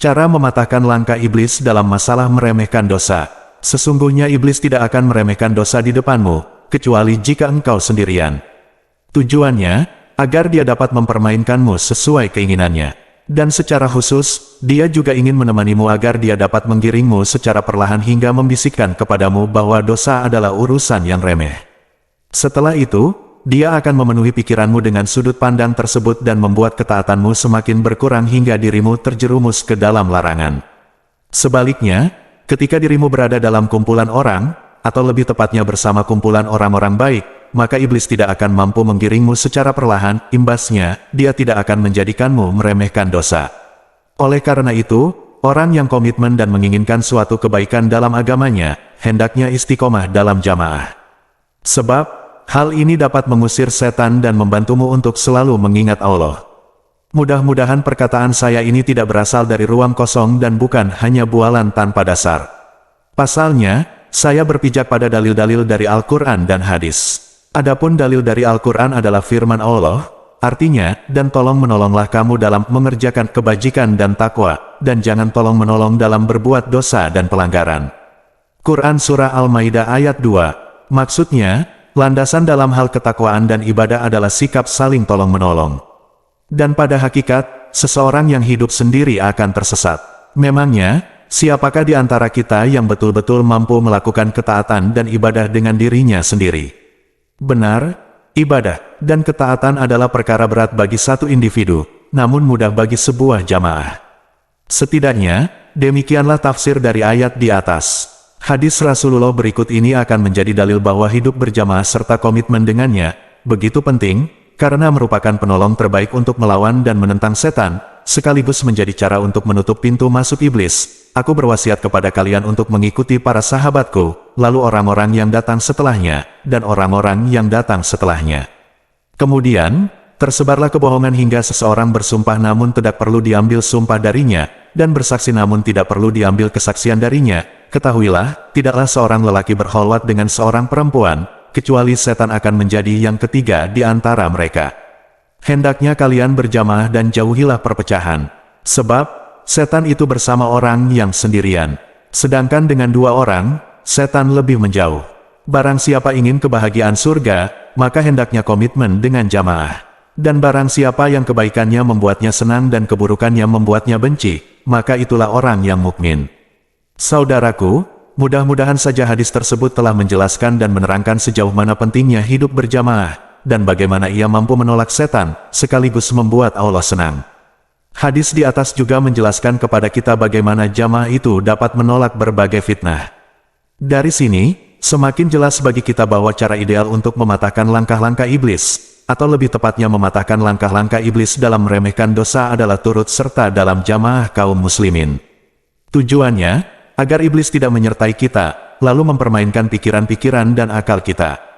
Cara mematahkan langkah iblis dalam masalah meremehkan dosa. Sesungguhnya iblis tidak akan meremehkan dosa di depanmu, kecuali jika engkau sendirian. Tujuannya, agar dia dapat mempermainkanmu sesuai keinginannya. Dan secara khusus, dia juga ingin menemanimu agar dia dapat menggiringmu secara perlahan hingga membisikkan kepadamu bahwa dosa adalah urusan yang remeh. Setelah itu, dia akan memenuhi pikiranmu dengan sudut pandang tersebut dan membuat ketaatanmu semakin berkurang hingga dirimu terjerumus ke dalam larangan. Sebaliknya, ketika dirimu berada dalam kumpulan orang, atau lebih tepatnya bersama kumpulan orang-orang baik, maka iblis tidak akan mampu menggiringmu secara perlahan, imbasnya, dia tidak akan menjadikanmu meremehkan dosa. Oleh karena itu, orang yang komitmen dan menginginkan suatu kebaikan dalam agamanya, hendaknya istiqomah dalam jamaah. Sebab, hal ini dapat mengusir setan dan membantumu untuk selalu mengingat Allah. Mudah-mudahan perkataan saya ini tidak berasal dari ruang kosong dan bukan hanya bualan tanpa dasar. Pasalnya, saya berpijak pada dalil-dalil dari Al-Quran dan hadis. Adapun dalil dari Al-Quran adalah firman Allah, artinya, dan tolong-menolonglah kamu dalam mengerjakan kebajikan dan takwa, dan jangan tolong-menolong dalam berbuat dosa dan pelanggaran. Quran Surah Al-Maidah ayat 2. Maksudnya, landasan dalam hal ketakwaan dan ibadah adalah sikap saling tolong-menolong. Dan pada hakikat, seseorang yang hidup sendiri akan tersesat. Memangnya, siapakah di antara kita yang betul-betul mampu melakukan ketaatan dan ibadah dengan dirinya sendiri? Benar, ibadah dan ketaatan adalah perkara berat bagi satu individu, namun mudah bagi sebuah jamaah. Setidaknya, demikianlah tafsir dari ayat di atas. Hadis Rasulullah berikut ini akan menjadi dalil bahwa hidup berjamaah serta komitmen dengannya begitu penting, karena merupakan penolong terbaik untuk melawan dan menentang setan, sekaligus menjadi cara untuk menutup pintu masuk iblis. Aku berwasiat kepada kalian untuk mengikuti para sahabatku, lalu orang-orang yang datang setelahnya, dan orang-orang yang datang setelahnya. Kemudian, tersebarlah kebohongan hingga seseorang bersumpah namun tidak perlu diambil sumpah darinya, dan bersaksi namun tidak perlu diambil kesaksian darinya. Ketahuilah, tidaklah seorang lelaki berkholwat dengan seorang perempuan, kecuali setan akan menjadi yang ketiga di antara mereka. Hendaknya kalian berjamaah dan jauhilah perpecahan. Sebab, setan itu bersama orang yang sendirian. Sedangkan dengan dua orang, setan lebih menjauh. Barang siapa ingin kebahagiaan surga, maka hendaknya komitmen dengan jamaah. Dan barang siapa yang kebaikannya membuatnya senang dan keburukannya membuatnya benci, maka itulah orang yang mukmin. Saudaraku, mudah-mudahan saja hadis tersebut telah menjelaskan dan menerangkan sejauh mana pentingnya hidup berjamaah, dan bagaimana ia mampu menolak setan, sekaligus membuat Allah senang. Hadis di atas juga menjelaskan kepada kita bagaimana jamaah itu dapat menolak berbagai fitnah. Dari sini, semakin jelas bagi kita bahwa cara ideal untuk mematahkan langkah-langkah iblis, atau lebih tepatnya mematahkan langkah-langkah iblis dalam meremehkan dosa adalah turut serta dalam jamaah kaum muslimin. Tujuannya, agar iblis tidak menyertai kita, lalu mempermainkan pikiran-pikiran dan akal kita.